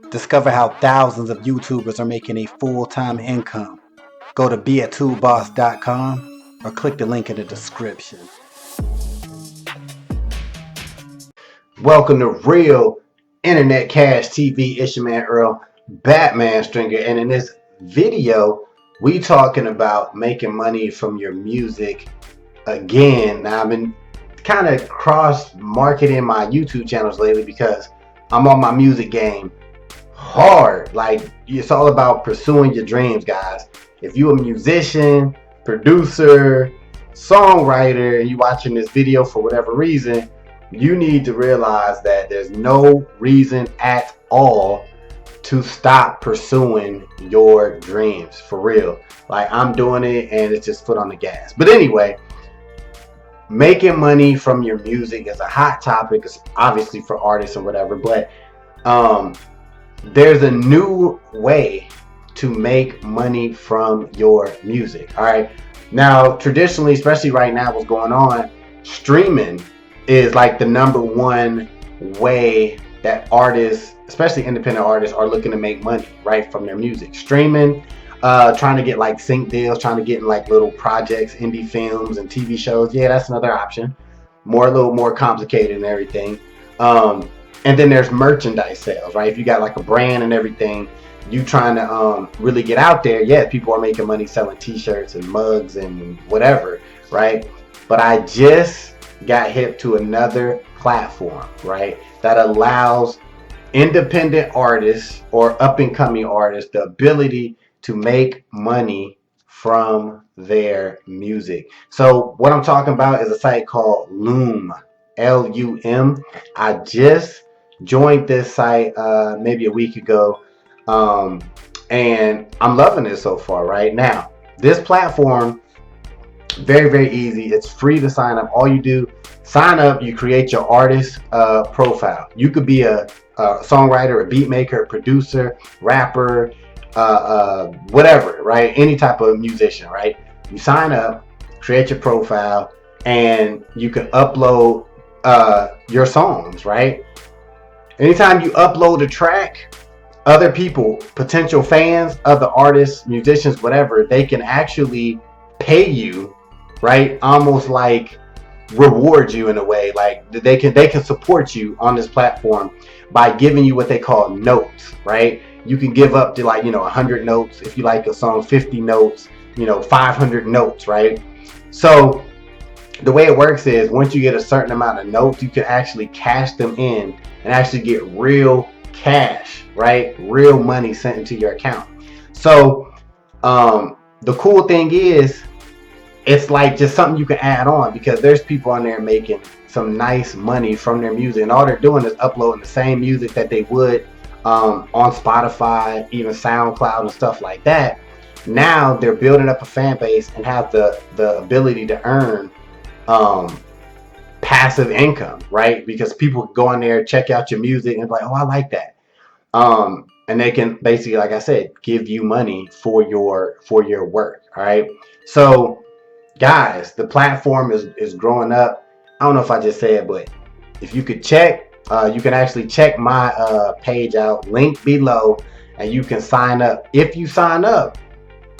Discover how thousands of YouTubers are making a full-time income. Go to beatoolboss.com or click the link in the description. Welcome to Real Internet Cash TV. It's your man Earl, Batman Stringer, and in this video, we talking about making money from your music again. Now, I've been kind of cross-marketing my YouTube channels lately because I'm on my music game hard. Like, it's all about pursuing your dreams, guys. If you're a musician, producer, songwriter, and you watching this video for whatever reason, you need to realize that there's no reason at all to stop pursuing your dreams, for real. Like, I'm doing it and it's just foot on the gas. But anyway, making money from your music is a hot topic, obviously, for artists and whatever, but there's a new way to make money from your music. All right, now traditionally, especially right now, what's going on, streaming is like the #1 way that artists, especially independent artists, are looking to make money, right, from their music. Streaming, trying to get like sync deals, trying to get in like little projects, indie films and TV shows. Yeah, that's another option. A little more complicated and everything. And then there's merchandise sales, right? If you got like a brand and everything, you trying to really get out there. Yeah, people are making money selling t-shirts and mugs and whatever, right? But I just got hip to another platform, right, that allows independent artists or up-and-coming artists the ability to make money from their music. So what I'm talking about is a site called Loom, L-U-M. I just joined this site maybe a week ago, and I'm loving it so far. Right now, this platform, very easy. It's free to sign up. All you do, sign up, you create your artist profile. You could be a songwriter, a beat maker, a producer, rapper, whatever, right? Any type of musician, right? You sign up, create your profile, and you can upload your songs, right? Anytime you upload a track, other people, potential fans, other artists, musicians, whatever, they can actually pay you, right? Almost like reward you in a way. Like they can support you on this platform by giving you what they call notes, right? You can give up to, like, 100 notes if you like a song, 50 notes, 500 notes, right? So the way it works is, once you get a certain amount of notes, you can actually cash them in and actually get real cash, right? Real money sent into your account. So the cool thing is, it's like just something you can add on, because there's people on there making some nice money from their music, and all they're doing is uploading the same music that they would on Spotify, even SoundCloud and stuff like that. Now they're building up a fan base and have the ability to earn passive income, right? Because people go on there, check out your music, and be like, oh, I like that. And they can basically, like I said, give you money for your work. All right. So guys, the platform is growing up. I don't know if I just said, but if you could check, you can actually check my page out, link below, and you can sign up. If you sign up,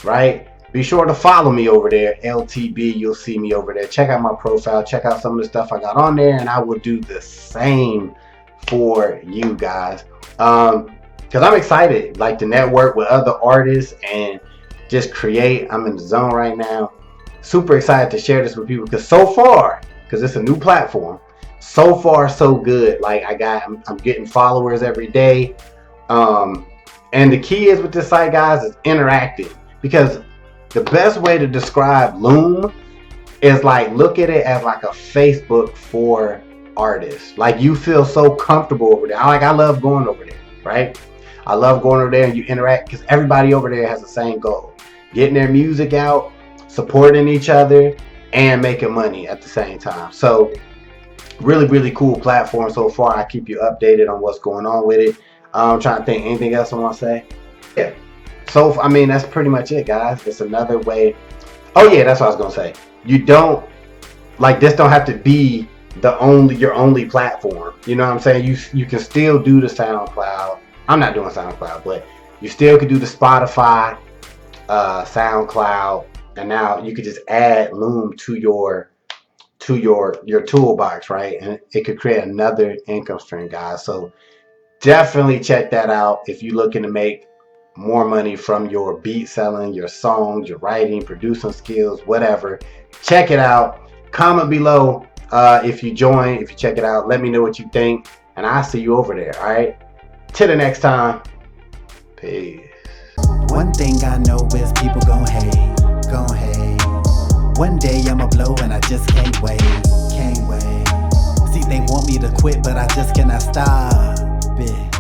right, be sure to follow me over there, LTB. You'll see me over there. Check out my profile, check out some of the stuff I got on there, and I will do the same for you guys, because I'm excited, like, to network with other artists and just create. I'm in the zone right now. Super excited to share this with people, because so far, because it's a new platform, so far so good. Like, I'm getting followers every day, and the key is with this site, guys, is interacting. Because the best way to describe Loom is, like, look at it as like a Facebook for artists. Like, you feel so comfortable over there. I love going over there, right? I love going over there and you interact, because everybody over there has the same goal: getting their music out, supporting each other, and making money at the same time. So really cool platform so far. I keep you updated on what's going on with it. I'm trying to think, anything else I want to say? Yeah. So I mean, that's pretty much it, guys. It's another way. Oh yeah, that's what I was gonna say. You don't, like, this don't have to be your only platform. You know what I'm saying? You can still do the SoundCloud, I'm not doing SoundCloud, but you still could do the Spotify, SoundCloud, and now you could just add Loom to your toolbox, right? And it could create another income stream, guys. So definitely check that out if you're looking to make more money from your beat selling, your songs, your writing, producing skills, whatever. Check it out. Comment below if you join, if you check it out. Let me know what you think, and I'll see you over there. All right. Till the next time. Peace. One thing I know is people gon' hate, gon' hate. One day I'ma blow and I just can't wait, can't wait. See, they want me to quit, but I just cannot stop it.